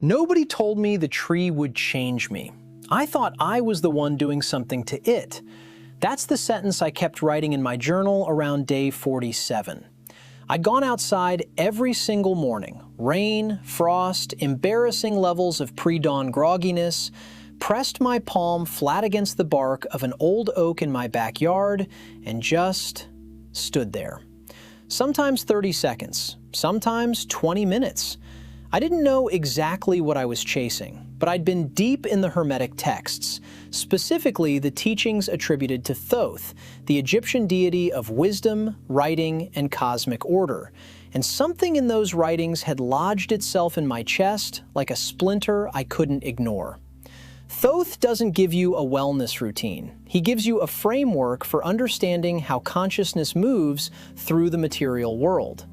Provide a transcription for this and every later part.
Nobody told me the tree would change me. I thought I was the one doing something to it. That's the sentence I kept writing in my journal around day 47. I'd gone outside every single morning. Rain, frost, embarrassing levels of pre-dawn grogginess, pressed my palm flat against the bark of an old oak in my backyard, and just stood there. Sometimes 30 seconds, sometimes 20 minutes. I didn't know exactly what I was chasing, but I'd been deep in the Hermetic texts, specifically the teachings attributed to Thoth, the Egyptian deity of wisdom, writing, and cosmic order. And something in those writings had lodged itself in my chest like a splinter I couldn't ignore. Thoth doesn't give you a wellness routine. He gives you a framework for understanding how consciousness moves through the material world.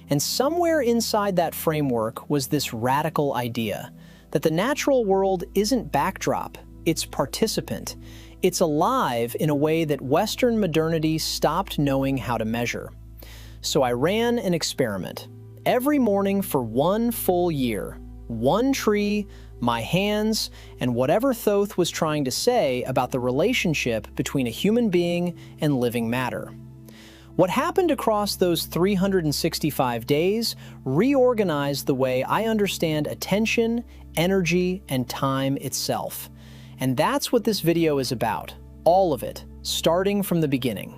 And somewhere inside that framework was this radical idea that the natural world isn't backdrop, it's participant. It's alive in a way that Western modernity stopped knowing how to measure. So I ran an experiment. Every morning for 1 full year, one tree, my hands, and whatever Thoth was trying to say about the relationship between a human being and living matter. What happened across those 365 days reorganized the way I understand attention, energy, and time itself. And that's what this video is about. All of it, starting from the beginning.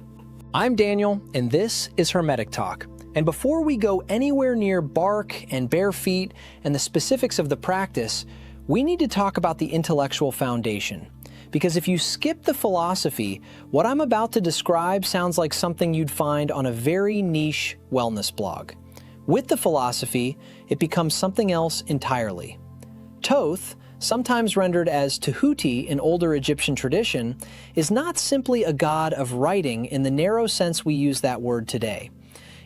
I'm Daniel, and this is Hermetic Talk. And before we go anywhere near bark and bare feet and the specifics of the practice, we need to talk about the intellectual foundation. Because if you skip the philosophy, what I'm about to describe sounds like something you'd find on a very niche wellness blog. With the philosophy, it becomes something else entirely. Thoth, sometimes rendered as Tahuti in older Egyptian tradition, is not simply a god of writing in the narrow sense we use that word today.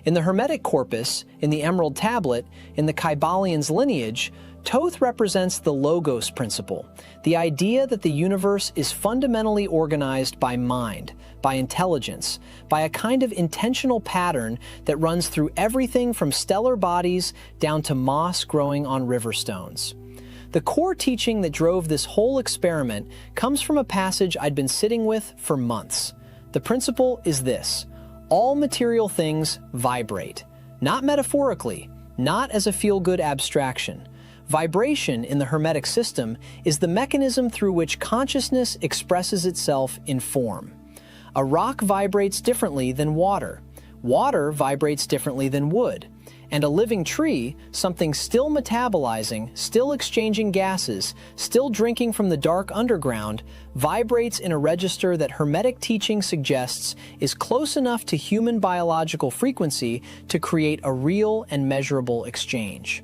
In the Hermetic corpus, in the Emerald Tablet, in the Kybalian's lineage, Thoth represents the Logos principle, the idea that the universe is fundamentally organized by mind, by intelligence, by a kind of intentional pattern that runs through everything from stellar bodies down to moss growing on river stones. The core teaching that drove this whole experiment comes from a passage I'd been sitting with for months. The principle is this: all material things vibrate, not metaphorically, not as a feel-good abstraction. Vibration in the Hermetic system is the mechanism through which consciousness expresses itself in form. A rock vibrates differently than water. Water vibrates differently than wood. And a living tree, something still metabolizing, still exchanging gases, still drinking from the dark underground, vibrates in a register that Hermetic teaching suggests is close enough to human biological frequency to create a real and measurable exchange.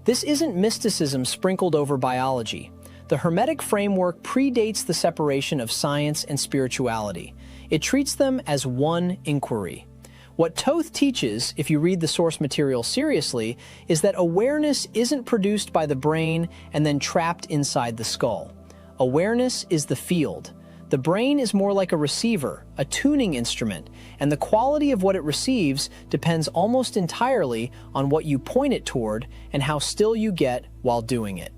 This isn't mysticism sprinkled over biology. The Hermetic framework predates the separation of science and spirituality. It treats them as one inquiry. What Thoth teaches, if you read the source material seriously, is that awareness isn't produced by the brain and then trapped inside the skull. Awareness is the field. The brain is more like a receiver, a tuning instrument, and the quality of what it receives depends almost entirely on what you point it toward and how still you get while doing it.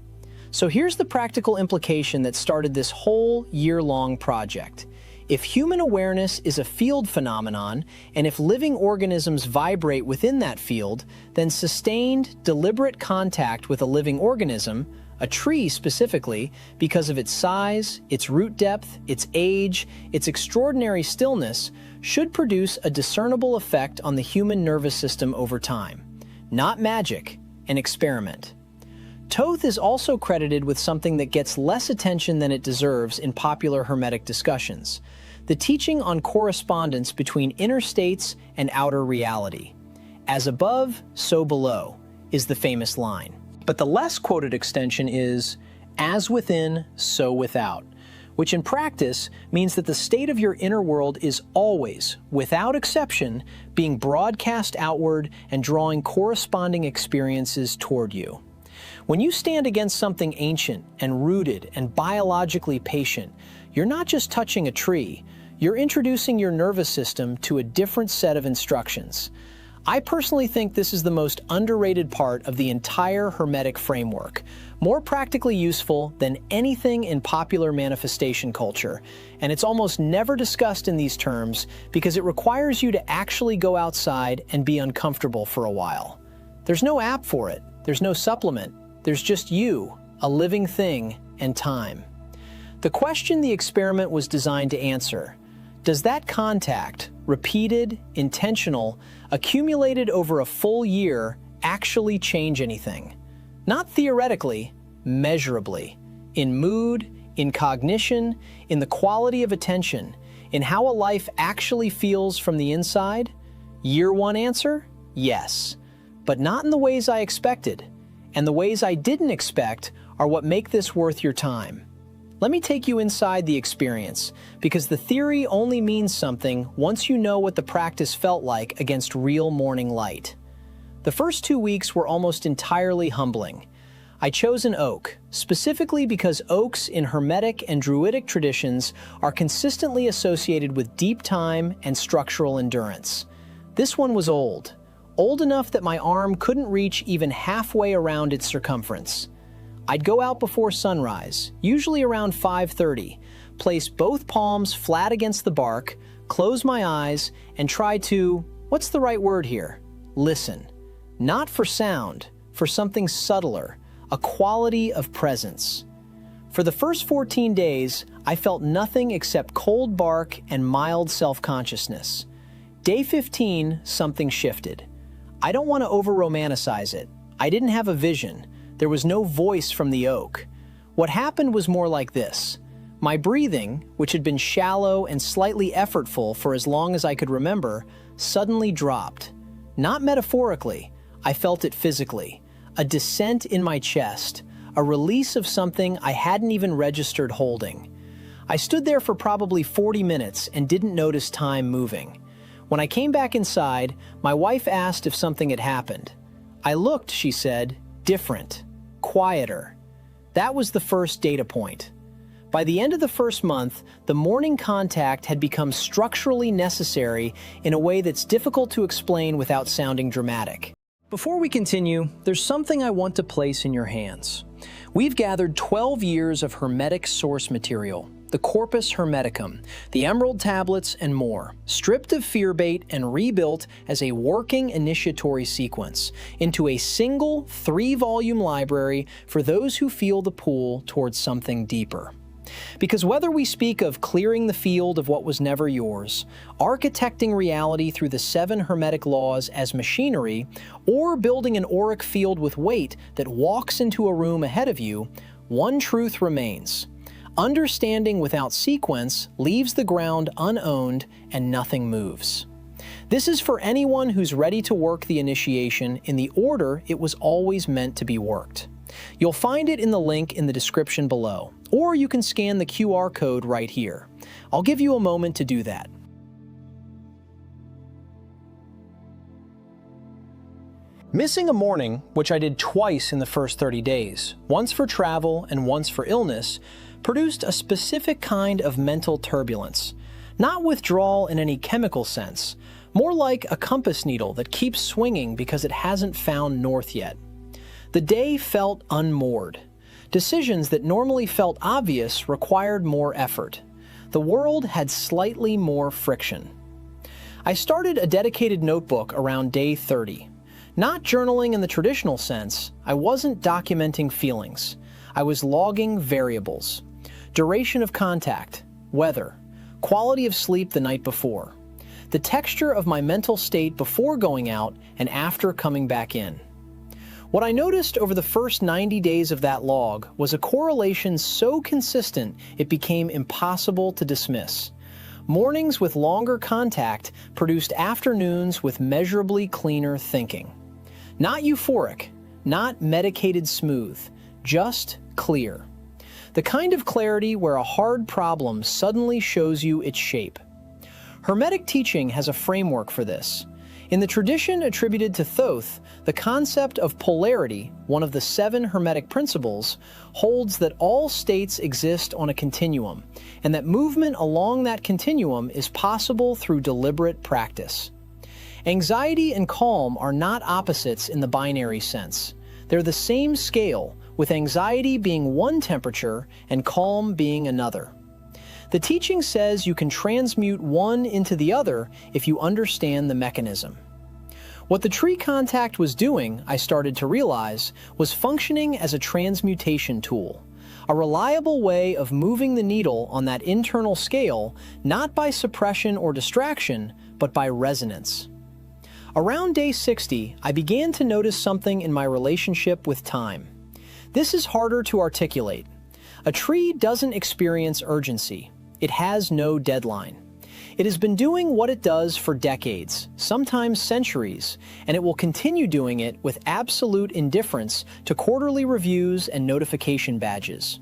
So here's the practical implication that started this whole year-long project. If human awareness is a field phenomenon, and if living organisms vibrate within that field, then sustained, deliberate contact with a living organism, a tree specifically, because of its size, its root depth, its age, its extraordinary stillness, should produce a discernible effect on the human nervous system over time. Not magic, an experiment. Thoth is also credited with something that gets less attention than it deserves in popular Hermetic discussions: the teaching on correspondence between inner states and outer reality. As above, so below, is the famous line. But the less quoted extension is, as within, so without, which in practice means that the state of your inner world is always, without exception, being broadcast outward and drawing corresponding experiences toward you. When you stand against something ancient and rooted and biologically patient, you're not just touching a tree, you're introducing your nervous system to a different set of instructions. I personally think this is the most underrated part of the entire Hermetic framework, more practically useful than anything in popular manifestation culture, and it's almost never discussed in these terms because it requires you to actually go outside and be uncomfortable for a while. There's no app for it, there's no supplement, there's just you, a living thing, and time. The question the experiment was designed to answer: does that contact, repeated, intentional, accumulated over a full year, actually change anything? Not theoretically, measurably. In mood, in cognition, in the quality of attention, in how a life actually feels from the inside? Year one answer? Yes. But not in the ways I expected. And the ways I didn't expect are what make this worth your time. Let me take you inside the experience, because the theory only means something once you know what the practice felt like against real morning light. The first 2 weeks were almost entirely humbling. I chose an oak, specifically because oaks in Hermetic and Druidic traditions are consistently associated with deep time and structural endurance. This one was old enough that my arm couldn't reach even halfway around its circumference. I'd go out before sunrise, usually around 5:30, place both palms flat against the bark, close my eyes, and try to, what's the right word here? Listen. Not for sound, for something subtler, a quality of presence. For the first 14 days, I felt nothing except cold bark and mild self-consciousness. Day 15, something shifted. I don't want to over-romanticize it. I didn't have a vision. There was no voice from the oak. What happened was more like this. My breathing, which had been shallow and slightly effortful for as long as I could remember, suddenly dropped. Not metaphorically, I felt it physically. A descent in my chest, a release of something I hadn't even registered holding. I stood there for probably 40 minutes and didn't notice time moving. When I came back inside, my wife asked if something had happened. I looked, she said, different. Quieter. That was the first data point. By the end of the first month, the morning contact had become structurally necessary in a way that's difficult to explain without sounding dramatic. Before we continue, there's something I want to place in your hands. We've gathered 12 years of Hermetic source material, the Corpus Hermeticum, the Emerald Tablets, and more, stripped of fear bait and rebuilt as a working initiatory sequence into a single 3-volume library for those who feel the pull towards something deeper. Because whether we speak of clearing the field of what was never yours, architecting reality through the 7 Hermetic laws as machinery, or building an auric field with weight that walks into a room ahead of you, one truth remains. Understanding without sequence leaves the ground unowned and nothing moves. This is for anyone who's ready to work the initiation in the order it was always meant to be worked. You'll find it in the link in the description below, or you can scan the QR code right here. I'll give you a moment to do that. Missing a morning, which I did twice in the first 30 days, once for travel and once for illness, produced a specific kind of mental turbulence. Not withdrawal in any chemical sense, more like a compass needle that keeps swinging because it hasn't found north yet. The day felt unmoored. Decisions that normally felt obvious required more effort. The world had slightly more friction. I started a dedicated notebook around day 30. Not journaling in the traditional sense, I wasn't documenting feelings. I was logging variables. Duration of contact, weather, quality of sleep the night before, the texture of my mental state before going out and after coming back in. What I noticed over the first 90 days of that log was a correlation so consistent it became impossible to dismiss. Mornings with longer contact produced afternoons with measurably cleaner thinking. Not euphoric, not medicated smooth, just clear. The kind of clarity where a hard problem suddenly shows you its shape. Hermetic teaching has a framework for this. In the tradition attributed to Thoth, the concept of polarity, one of the 7 Hermetic principles, holds that all states exist on a continuum, and that movement along that continuum is possible through deliberate practice. Anxiety and calm are not opposites in the binary sense. They're the same scale, with anxiety being one temperature and calm being another. The teaching says you can transmute one into the other if you understand the mechanism. What the tree contact was doing, I started to realize, was functioning as a transmutation tool, a reliable way of moving the needle on that internal scale, not by suppression or distraction, but by resonance. Around day 60, I began to notice something in my relationship with time. This is harder to articulate. A tree doesn't experience urgency. It has no deadline. It has been doing what it does for decades, sometimes centuries, and it will continue doing it with absolute indifference to quarterly reviews and notification badges.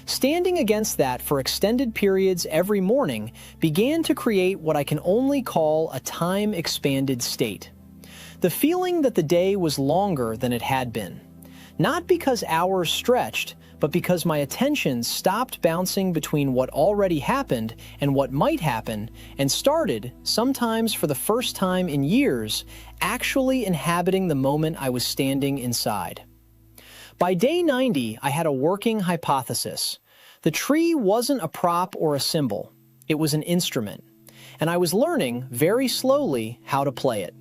Standing against that for extended periods every morning began to create what I can only call a time-expanded state. The feeling that the day was longer than it had been. Not because hours stretched, but because my attention stopped bouncing between what already happened and what might happen, and started, sometimes for the first time in years, actually inhabiting the moment I was standing inside. By day 90, I had a working hypothesis. The tree wasn't a prop or a symbol. It was an instrument. And I was learning, very slowly, how to play it.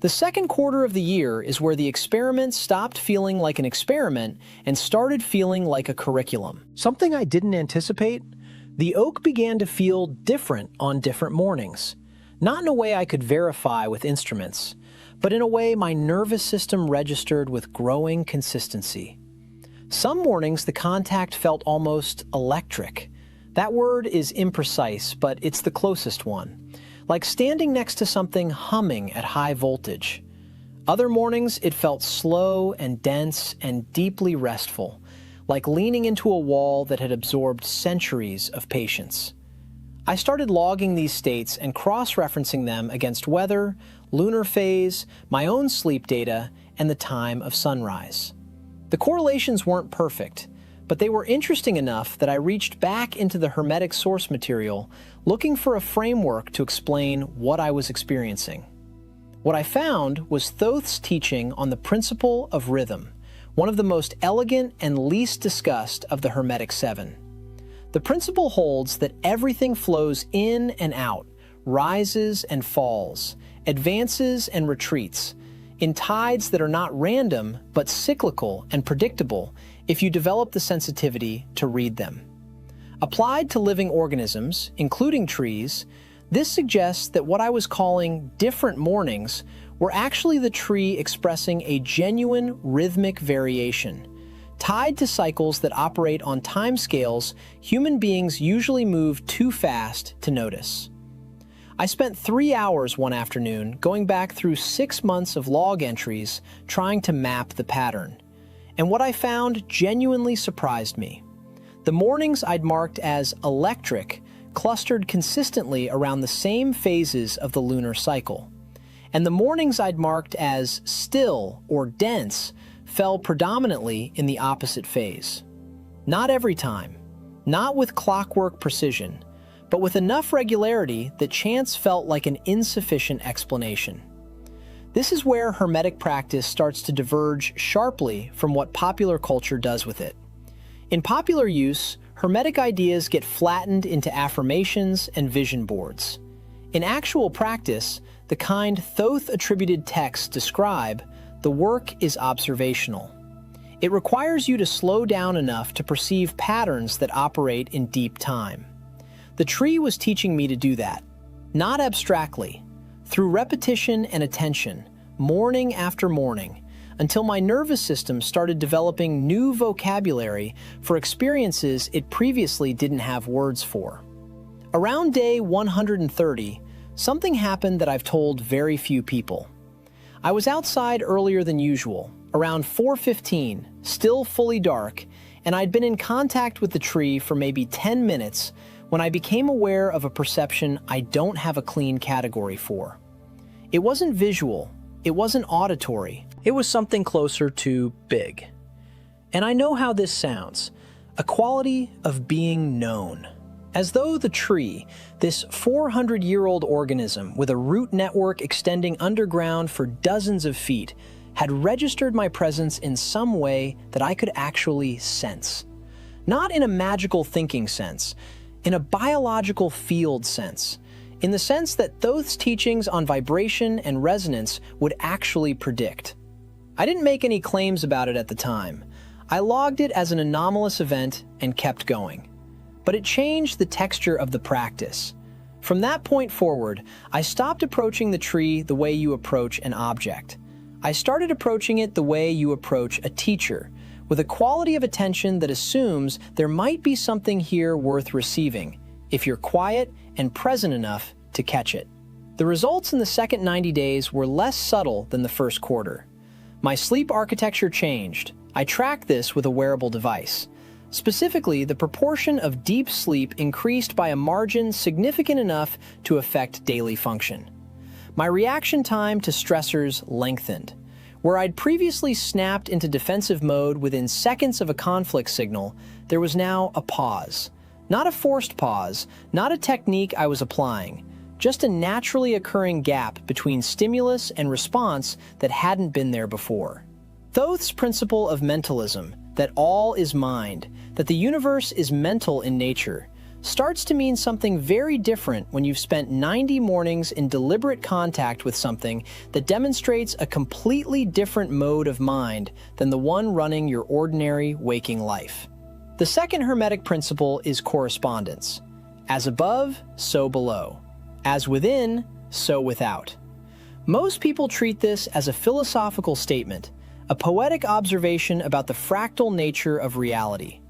The second quarter of the year is where the experiment stopped feeling like an experiment and started feeling like a curriculum. Something I didn't anticipate? The oak began to feel different on different mornings. Not in a way I could verify with instruments, but in a way my nervous system registered with growing consistency. Some mornings the contact felt almost electric. That word is imprecise, but it's the closest one. Like standing next to something humming at high voltage. Other mornings it felt slow and dense and deeply restful, like leaning into a wall that had absorbed centuries of patience. I started logging these states and cross-referencing them against weather, lunar phase, my own sleep data, and the time of sunrise. The correlations weren't perfect, but they were interesting enough that I reached back into the Hermetic source material, looking for a framework to explain what I was experiencing. What I found was Thoth's teaching on the principle of rhythm, one of the most elegant and least discussed of the Hermetic Seven. The principle holds that everything flows in and out, rises and falls, advances and retreats, in tides that are not random but cyclical and predictable if you develop the sensitivity to read them. Applied to living organisms, including trees, this suggests that what I was calling different mornings were actually the tree expressing a genuine rhythmic variation, tied to cycles that operate on timescales human beings usually move too fast to notice. I spent 3 hours one afternoon going back through 6 months of log entries trying to map the pattern. And what I found genuinely surprised me. The mornings I'd marked as electric clustered consistently around the same phases of the lunar cycle. And the mornings I'd marked as still or dense fell predominantly in the opposite phase. Not every time, not with clockwork precision, but with enough regularity that chance felt like an insufficient explanation. This is where Hermetic practice starts to diverge sharply from what popular culture does with it. In popular use, Hermetic ideas get flattened into affirmations and vision boards. In actual practice, the kind Thoth-attributed texts describe, the work is observational. It requires you to slow down enough to perceive patterns that operate in deep time. The tree was teaching me to do that, not abstractly, through repetition and attention, morning after morning, until my nervous system started developing new vocabulary for experiences it previously didn't have words for. Around day 130, something happened that I've told very few people. I was outside earlier than usual, around 4:15, still fully dark, and I'd been in contact with the tree for maybe 10 minutes when I became aware of a perception I don't have a clean category for. It wasn't visual, it wasn't auditory, it was something closer to big. And I know how this sounds, a quality of being known. as though the tree, this 400-year-old organism with a root network extending underground for dozens of feet, had registered my presence in some way that I could actually sense. Not in a magical thinking sense, in a biological field sense, in the sense that Thoth's teachings on vibration and resonance would actually predict. I didn't make any claims about it at the time. I logged it as an anomalous event and kept going. But it changed the texture of the practice. From that point forward, I stopped approaching the tree the way you approach an object. I started approaching it the way you approach a teacher, with a quality of attention that assumes there might be something here worth receiving, if you're quiet and present enough to catch it. The results in the second 90 days were less subtle than the first quarter. My sleep architecture changed. I tracked this with a wearable device. Specifically, the proportion of deep sleep increased by a margin significant enough to affect daily function. My reaction time to stressors lengthened. Where I'd previously snapped into defensive mode within seconds of a conflict signal, there was now a pause. Not a forced pause, not a technique I was applying, just a naturally occurring gap between stimulus and response that hadn't been there before. Thoth's principle of mentalism, that all is mind, that the universe is mental in nature, starts to mean something very different when you've spent 90 mornings in deliberate contact with something that demonstrates a completely different mode of mind than the one running your ordinary waking life. The second Hermetic principle is correspondence. As above, so below. As within, so without. Most people treat this as a philosophical statement, a poetic observation about the fractal nature of reality.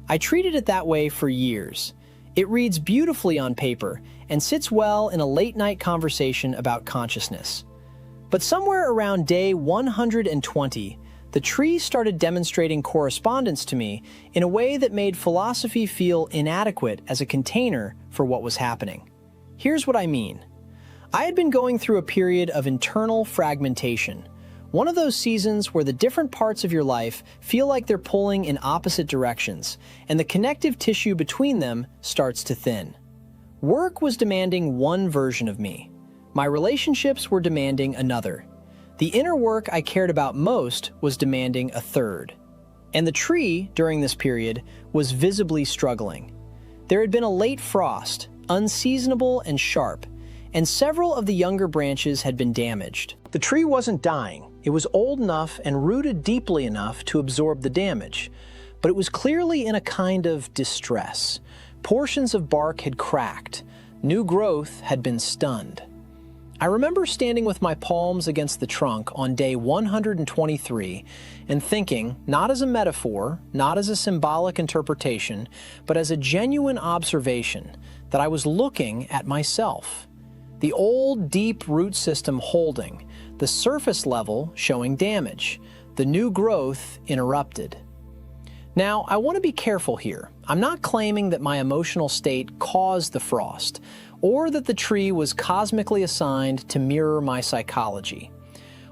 I treated it that way for years. It reads beautifully on paper and sits well in a late-night conversation about consciousness. But somewhere around day 120, the tree started demonstrating correspondence to me in a way that made philosophy feel inadequate as a container for what was happening. Here's what I mean. I had been going through a period of internal fragmentation, one of those seasons where the different parts of your life feel like they're pulling in opposite directions, and the connective tissue between them starts to thin. Work was demanding one version of me. My relationships were demanding another. The inner work I cared about most was demanding a third. And the tree, during this period, was visibly struggling. There had been a late frost, unseasonable and sharp, and several of the younger branches had been damaged. The tree wasn't dying. It was old enough and rooted deeply enough to absorb the damage, but it was clearly in a kind of distress. Portions of bark had cracked. New growth had been stunned. I remember standing with my palms against the trunk on day 123 and thinking, not as a metaphor, not as a symbolic interpretation, but as a genuine observation, that I was looking at myself. The old, deep root system holding, the surface level showing damage, the new growth interrupted. Now, I want to be careful here. I'm not claiming that my emotional state caused the frost, or that the tree was cosmically assigned to mirror my psychology.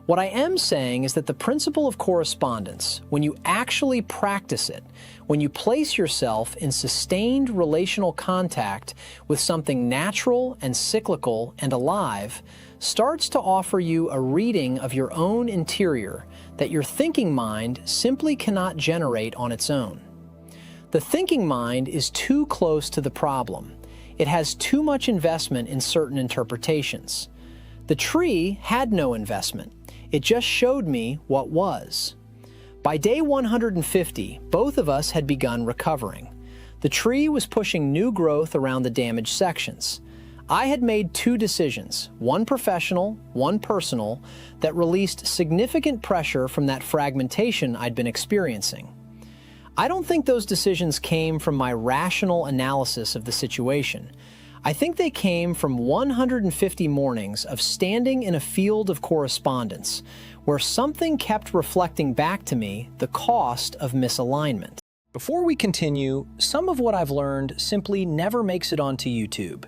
What I am saying is that the principle of correspondence, when you actually practice it, when you place yourself in sustained relational contact with something natural and cyclical and alive, starts to offer you a reading of your own interior that your thinking mind simply cannot generate on its own. The thinking mind is too close to the problem. It has too much investment in certain interpretations. The tree had no investment. It just showed me what was. By day 150, both of us had begun recovering. The tree was pushing new growth around the damaged sections. I had made two decisions, one professional, one personal, that released significant pressure from that fragmentation I'd been experiencing. I don't think those decisions came from my rational analysis of the situation. I think they came from 150 mornings of standing in a field of correspondence, where something kept reflecting back to me the cost of misalignment. Before we continue, some of what I've learned simply never makes it onto YouTube.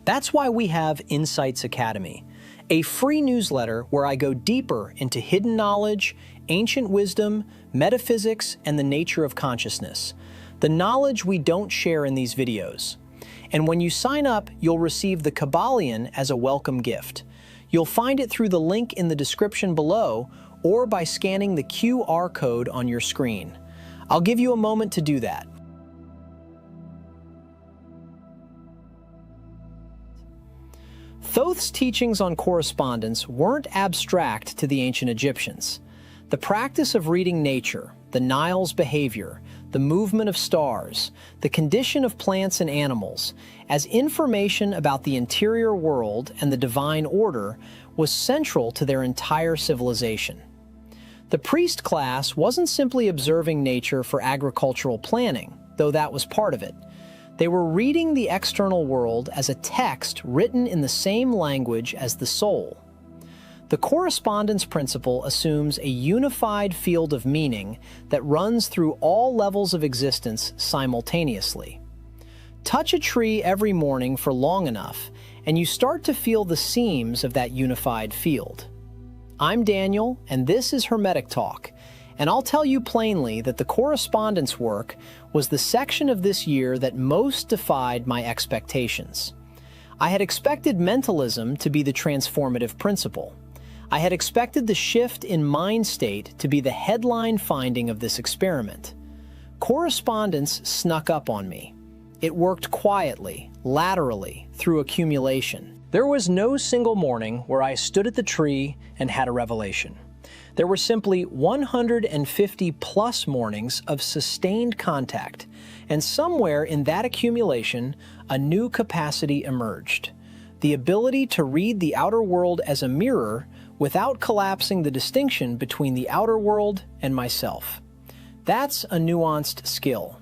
That's why we have Insights Academy, a free newsletter where I go deeper into hidden knowledge, ancient wisdom, metaphysics, and the nature of consciousness. The knowledge we don't share in these videos. And when you sign up, you'll receive the Kabbalion as a welcome gift. You'll find it through the link in the description below or by scanning the QR code on your screen. I'll give you a moment to do that. Thoth's teachings on correspondence weren't abstract to the ancient Egyptians. The practice of reading nature, the Nile's behavior, the movement of stars, the condition of plants and animals, as information about the interior world and the divine order was central to their entire civilization. The priest class wasn't simply observing nature for agricultural planning, though that was part of it. They were reading the external world as a text written in the same language as the soul. The correspondence principle assumes a unified field of meaning that runs through all levels of existence simultaneously. Touch a tree every morning for long enough, and you start to feel the seams of that unified field. I'm Daniel, and this is Hermetic Talk, and I'll tell you plainly that the correspondence work was the section of this year that most defied my expectations. I had expected mentalism to be the transformative principle. I had expected the shift in mind state to be the headline finding of this experiment. Correspondence snuck up on me. It worked quietly, laterally, through accumulation. There was no single morning where I stood at the tree and had a revelation. There were simply 150 plus mornings of sustained contact, and somewhere in that accumulation, a new capacity emerged. The ability to read the outer world as a mirror without collapsing the distinction between the outer world and myself. That's a nuanced skill.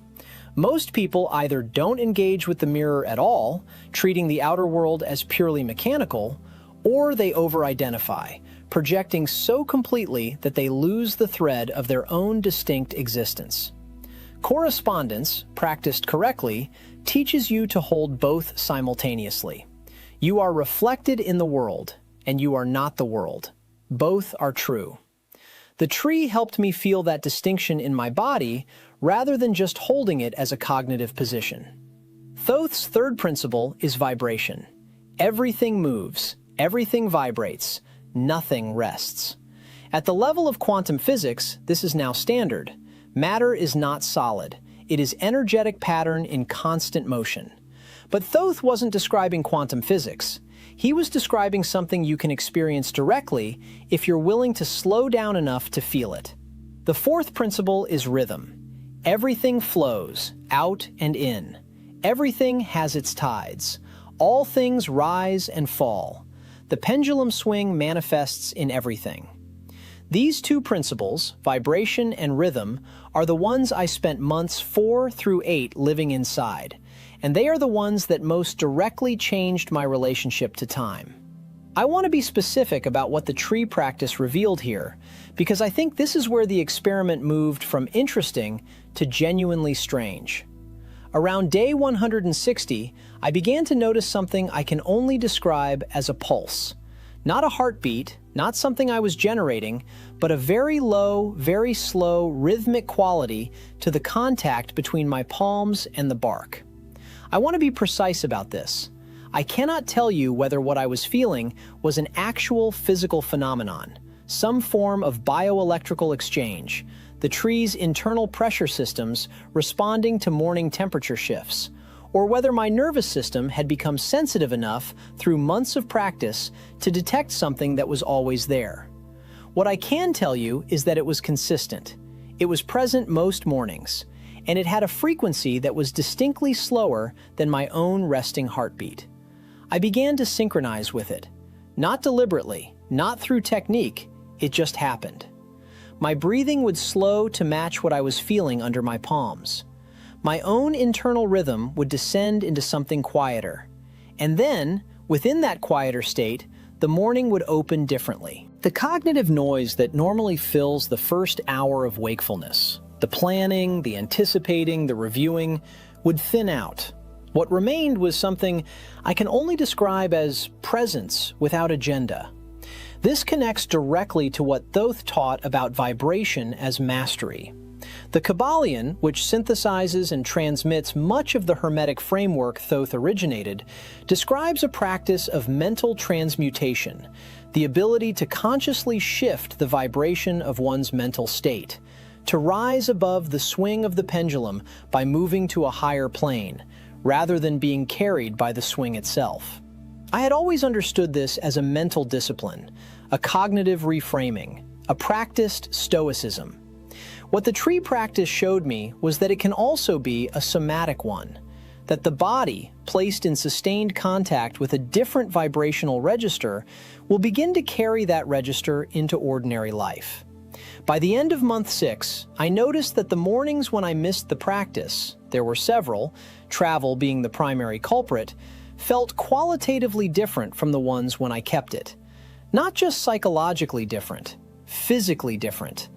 Most people either don't engage with the mirror at all, treating the outer world as purely mechanical, or they over-identify, projecting so completely that they lose the thread of their own distinct existence. Correspondence, practiced correctly, teaches you to hold both simultaneously. You are reflected in the world, and you are not the world. Both are true. The tree helped me feel that distinction in my body rather than just holding it as a cognitive position. Thoth's third principle is vibration. Everything moves, everything vibrates, nothing rests. At the level of quantum physics, this is now standard. Matter is not solid. It is energetic pattern in constant motion. But Thoth wasn't describing quantum physics. He was describing something you can experience directly if you're willing to slow down enough to feel it. The fourth principle is rhythm. Everything flows, out and in. Everything has its tides. All things rise and fall. The pendulum swing manifests in everything. These two principles, vibration and rhythm, are the ones I spent months 4 through 8 living inside, and they are the ones that most directly changed my relationship to time. I want to be specific about what the tree practice revealed here, because I think this is where the experiment moved from interesting to genuinely strange. Around day 160, I began to notice something I can only describe as a pulse. Not a heartbeat, not something I was generating, but a very low, very slow, rhythmic quality to the contact between my palms and the bark. I want to be precise about this. I cannot tell you whether what I was feeling was an actual physical phenomenon, some form of bioelectrical exchange, the tree's internal pressure systems responding to morning temperature shifts, or whether my nervous system had become sensitive enough through months of practice to detect something that was always there. What I can tell you is that it was consistent. It was present most mornings, and it had a frequency that was distinctly slower than my own resting heartbeat. I began to synchronize with it. Not deliberately, not through technique, it just happened. My breathing would slow to match what I was feeling under my palms. My own internal rhythm would descend into something quieter. And then, within that quieter state, the morning would open differently. The cognitive noise that normally fills the first hour of wakefulness, the planning, the anticipating, the reviewing, would thin out. What remained was something I can only describe as presence without agenda. This connects directly to what Thoth taught about vibration as mastery. The Kabbalion, which synthesizes and transmits much of the Hermetic framework Thoth originated, describes a practice of mental transmutation, the ability to consciously shift the vibration of one's mental state, to rise above the swing of the pendulum by moving to a higher plane, rather than being carried by the swing itself. I had always understood this as a mental discipline, a cognitive reframing, a practiced stoicism. What the tree practice showed me was that it can also be a somatic one, that the body, placed in sustained contact with a different vibrational register, will begin to carry that register into ordinary life. By the end of month 6, I noticed that the mornings when I missed the practice, there were several, travel being the primary culprit, felt qualitatively different from the ones when I kept it. Not just psychologically different, physically different.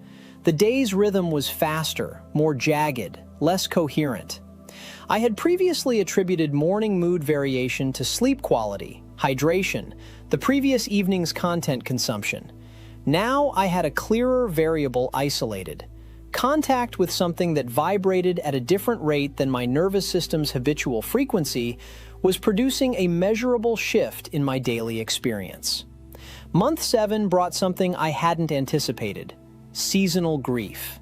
The day's rhythm was faster, more jagged, less coherent. I had previously attributed morning mood variation to sleep quality, hydration, the previous evening's content consumption. Now I had a clearer variable isolated. Contact with something that vibrated at a different rate than my nervous system's habitual frequency was producing a measurable shift in my daily experience. Month 7 brought something I hadn't anticipated: seasonal grief.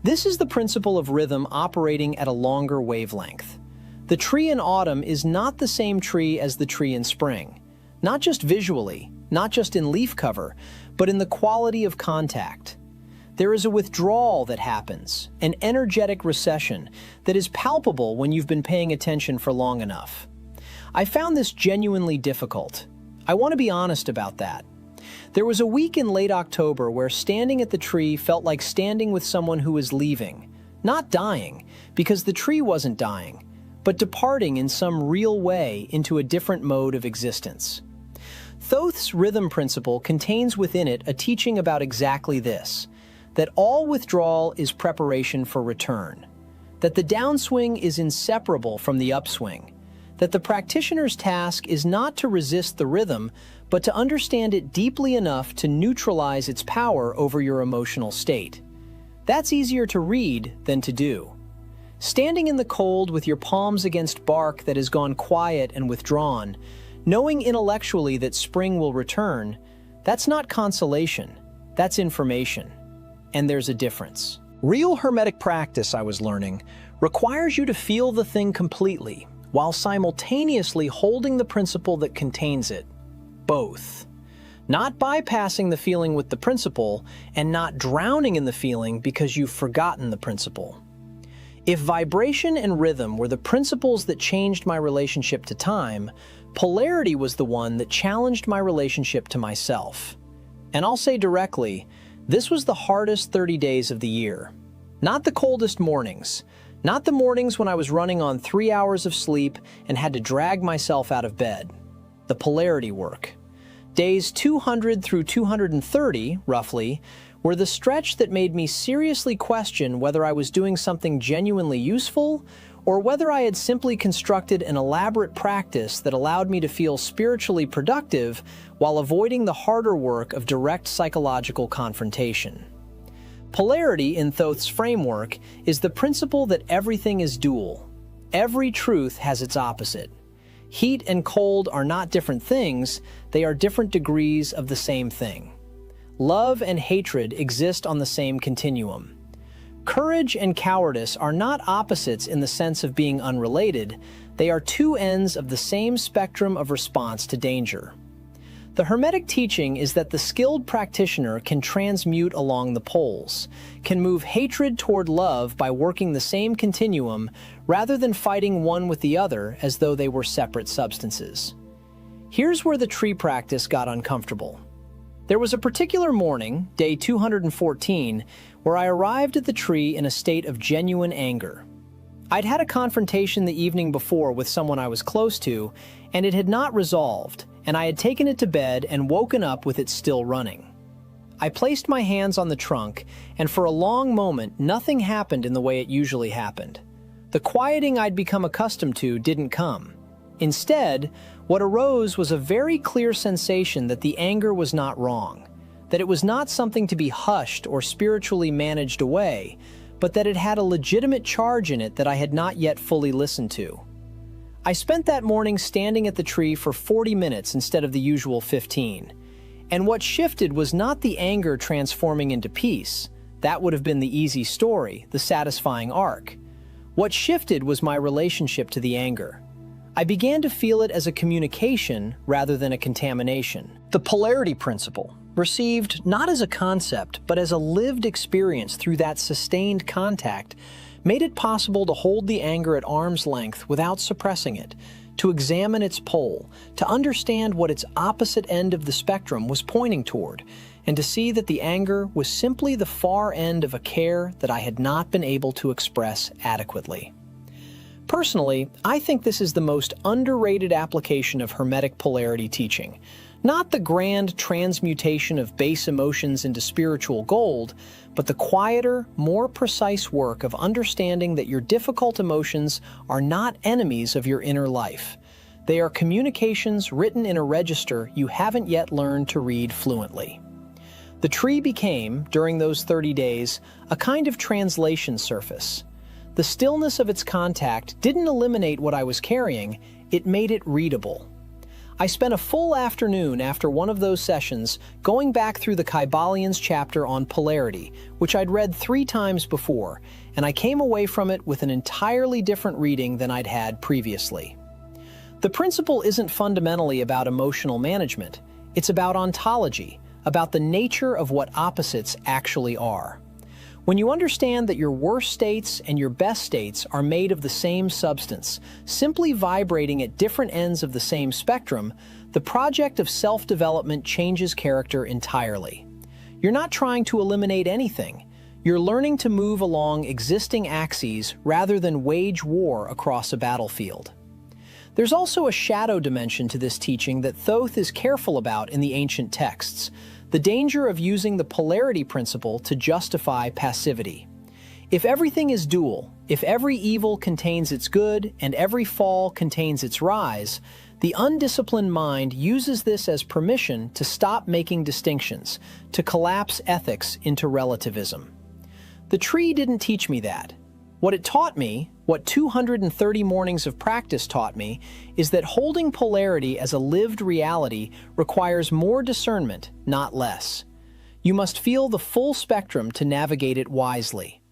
This is the principle of rhythm operating at a longer wavelength. The tree in autumn is not the same tree as the tree in spring. Not just visually, not just in leaf cover, but in the quality of contact. There is a withdrawal that happens, an energetic recession that is palpable when you've been paying attention for long enough. I found this genuinely difficult. I want to be honest about that. There was a week in late October where standing at the tree felt like standing with someone who was leaving, not dying, because the tree wasn't dying, but departing in some real way into a different mode of existence. Thoth's rhythm principle contains within it a teaching about exactly this, that all withdrawal is preparation for return, that the downswing is inseparable from the upswing, that the practitioner's task is not to resist the rhythm, but to understand it deeply enough to neutralize its power over your emotional state. That's easier to read than to do. Standing in the cold with your palms against bark that has gone quiet and withdrawn, knowing intellectually that spring will return, that's not consolation, that's information. And there's a difference. Real Hermetic practice, I was learning, requires you to feel the thing completely, while simultaneously holding the principle that contains it. Both. Not bypassing the feeling with the principle, and not drowning in the feeling because you've forgotten the principle. If vibration and rhythm were the principles that changed my relationship to time, polarity was the one that challenged my relationship to myself. And I'll say directly, this was the hardest 30 days of the year. Not the coldest mornings. Not the mornings when I was running on 3 hours of sleep and had to drag myself out of bed. The polarity work. Days 200 through 230, roughly, were the stretch that made me seriously question whether I was doing something genuinely useful or whether I had simply constructed an elaborate practice that allowed me to feel spiritually productive while avoiding the harder work of direct psychological confrontation. Polarity in Thoth's framework is the principle that everything is dual. Every truth has its opposite. Heat and cold are not different things, they are different degrees of the same thing. Love and hatred exist on the same continuum. Courage and cowardice are not opposites in the sense of being unrelated, they are two ends of the same spectrum of response to danger. The Hermetic teaching is that the skilled practitioner can transmute along the poles, can move hatred toward love by working the same continuum rather than fighting one with the other as though they were separate substances. Here's where the tree practice got uncomfortable. There was a particular morning, day 214, where I arrived at the tree in a state of genuine anger. I'd had a confrontation the evening before with someone I was close to, and it had not resolved, and I had taken it to bed and woken up with it still running. I placed my hands on the trunk, and for a long moment nothing happened in the way it usually happened. The quieting I'd become accustomed to didn't come. Instead, what arose was a very clear sensation that the anger was not wrong, that it was not something to be hushed or spiritually managed away, but that it had a legitimate charge in it that I had not yet fully listened to. I spent that morning standing at the tree for 40 minutes instead of the usual 15. And what shifted was not the anger transforming into peace. That would have been the easy story, the satisfying arc. What shifted was my relationship to the anger. I began to feel it as a communication rather than a contamination. The polarity principle, received not as a concept, but as a lived experience through that sustained contact, made it possible to hold the anger at arm's length without suppressing it, to examine its pole, to understand what its opposite end of the spectrum was pointing toward, and to see that the anger was simply the far end of a care that I had not been able to express adequately. Personally, I think this is the most underrated application of Hermetic polarity teaching. Not the grand transmutation of base emotions into spiritual gold, but the quieter, more precise work of understanding that your difficult emotions are not enemies of your inner life. They are communications written in a register you haven't yet learned to read fluently. The tree became, during those 30 days, a kind of translation surface. The stillness of its contact didn't eliminate what I was carrying, it made it readable. I spent a full afternoon after one of those sessions going back through the Kybalions chapter on polarity, which I'd read 3 times before, and I came away from it with an entirely different reading than I'd had previously. The principle isn't fundamentally about emotional management, it's about ontology, about the nature of what opposites actually are. When you understand that your worst states and your best states are made of the same substance, simply vibrating at different ends of the same spectrum, the project of self-development changes character entirely. You're not trying to eliminate anything. You're learning to move along existing axes rather than wage war across a battlefield. There's also a shadow dimension to this teaching that Thoth is careful about in the ancient texts. The danger of using the polarity principle to justify passivity. If everything is dual, if every evil contains its good and every fall contains its rise, the undisciplined mind uses this as permission to stop making distinctions, to collapse ethics into relativism. The tree didn't teach me that. What it taught me, what 230 mornings of practice taught me, is that holding polarity as a lived reality requires more discernment, not less. You must feel the full spectrum to navigate it wisely.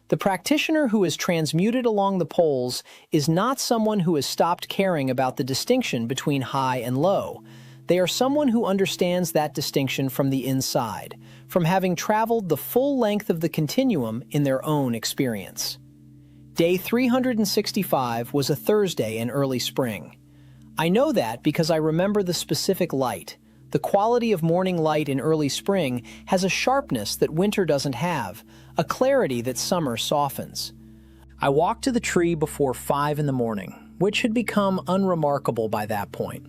The practitioner who is transmuted along the poles is not someone who has stopped caring about the distinction between high and low. They are someone who understands that distinction from the inside, from having traveled the full length of the continuum in their own experience. Day 365 was a Thursday in early spring. I know that because I remember the specific light. The quality of morning light in early spring has a sharpness that winter doesn't have, a clarity that summer softens. I walked to the tree before 5 in the morning, which had become unremarkable by that point.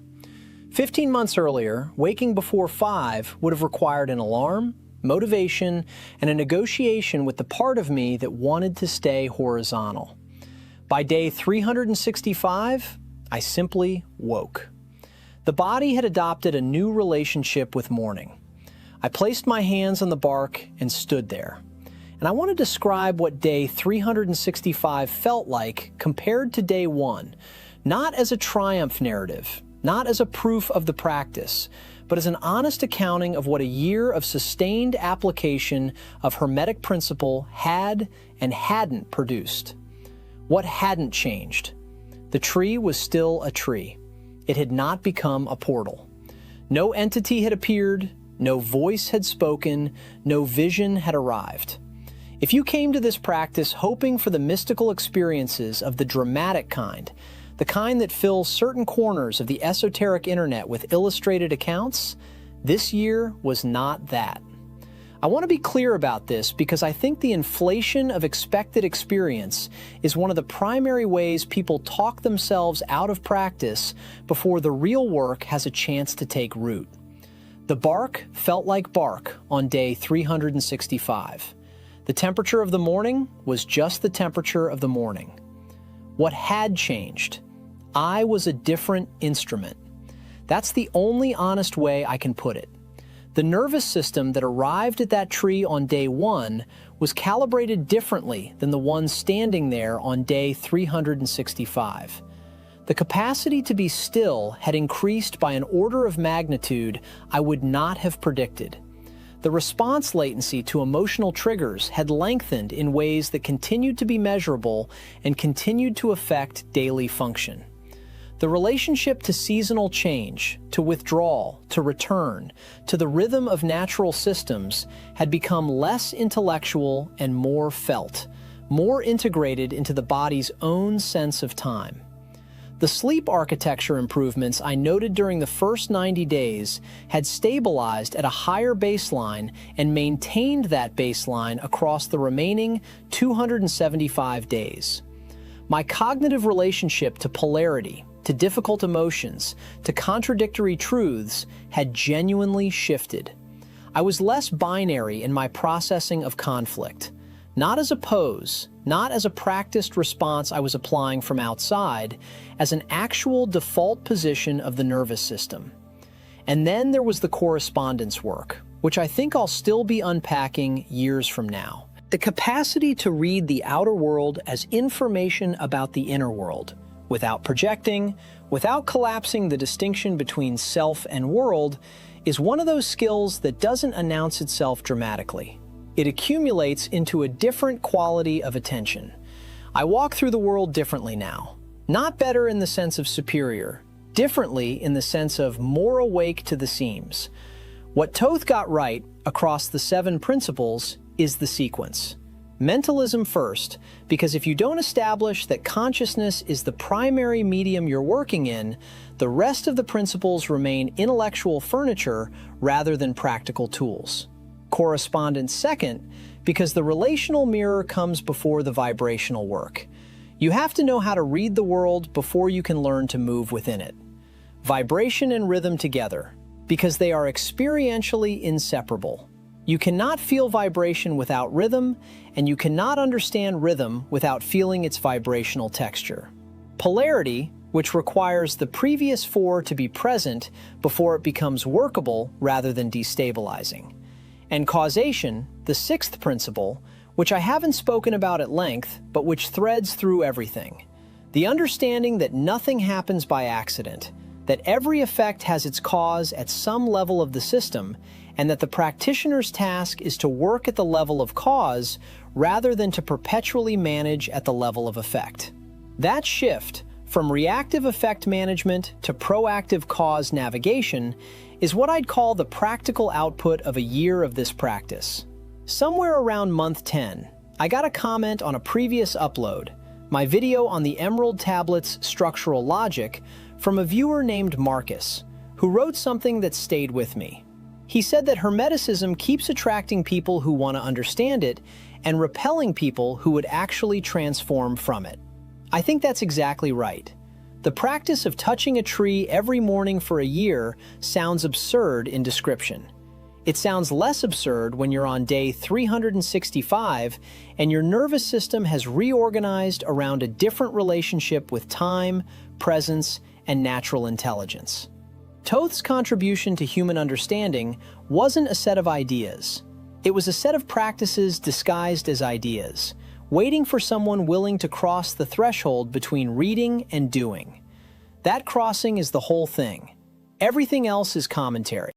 15 months earlier, waking before 5 would have required an alarm, motivation, and a negotiation with the part of me that wanted to stay horizontal. By day 365, I simply woke. The body had adopted a new relationship with morning. I placed my hands on the bark and stood there. And I want to describe what day 365 felt like compared to day 1, not as a triumph narrative, not as a proof of the practice, but as an honest accounting of what a year of sustained application of Hermetic principle had and hadn't produced. What hadn't changed? The tree was still a tree. It had not become a portal. No entity had appeared, no voice had spoken, no vision had arrived. If you came to this practice hoping for the mystical experiences of the dramatic kind, the kind that fills certain corners of the esoteric internet with illustrated accounts, this year was not that. I want to be clear about this because I think the inflation of expected experience is one of the primary ways people talk themselves out of practice before the real work has a chance to take root. The bark felt like bark on day 365. The temperature of the morning was just the temperature of the morning. What had changed? I was a different instrument. That's the only honest way I can put it. The nervous system that arrived at that tree on day 1 was calibrated differently than the one standing there on day 365. The capacity to be still had increased by an order of magnitude I would not have predicted. The response latency to emotional triggers had lengthened in ways that continued to be measurable and continued to affect daily function. The relationship to seasonal change, to withdrawal, to return, to the rhythm of natural systems had become less intellectual and more felt, more integrated into the body's own sense of time. The sleep architecture improvements I noted during the first 90 days had stabilized at a higher baseline and maintained that baseline across the remaining 275 days. My cognitive relationship to polarity, to difficult emotions, to contradictory truths had genuinely shifted. I was less binary in my processing of conflict, not as a pose, not as a practiced response I was applying from outside, as an actual default position of the nervous system. And then there was the correspondence work, which I think I'll still be unpacking years from now. The capacity to read the outer world as information about the inner world, without projecting, without collapsing the distinction between self and world, is one of those skills that doesn't announce itself dramatically. It accumulates into a different quality of attention. I walk through the world differently now. Not better in the sense of superior, differently in the sense of more awake to the seams. What Thoth got right across the 7 principles is the sequence. Mentalism first, because if you don't establish that consciousness is the primary medium you're working in, the rest of the principles remain intellectual furniture rather than practical tools. Correspondence second, because the relational mirror comes before the vibrational work. You have to know how to read the world before you can learn to move within it. Vibration and rhythm together, because they are experientially inseparable. You cannot feel vibration without rhythm, and you cannot understand rhythm without feeling its vibrational texture. Polarity, which requires the previous 4 to be present before it becomes workable rather than destabilizing. And causation, the 6th principle, which I haven't spoken about at length, but which threads through everything. The understanding that nothing happens by accident, that every effect has its cause at some level of the system, and that the practitioner's task is to work at the level of cause rather than to perpetually manage at the level of effect. That shift, from reactive effect management to proactive cause navigation, is what I'd call the practical output of a year of this practice. Somewhere around month 10, I got a comment on a previous upload, my video on the Emerald Tablet's structural logic, from a viewer named Marcus, who wrote something that stayed with me. He said that Hermeticism keeps attracting people who want to understand it and repelling people who would actually transform from it. I think that's exactly right. The practice of touching a tree every morning for a year sounds absurd in description. It sounds less absurd when you're on day 365 and your nervous system has reorganized around a different relationship with time, presence, and natural intelligence. Thoth's contribution to human understanding wasn't a set of ideas. It was a set of practices disguised as ideas, waiting for someone willing to cross the threshold between reading and doing. That crossing is the whole thing. Everything else is commentary.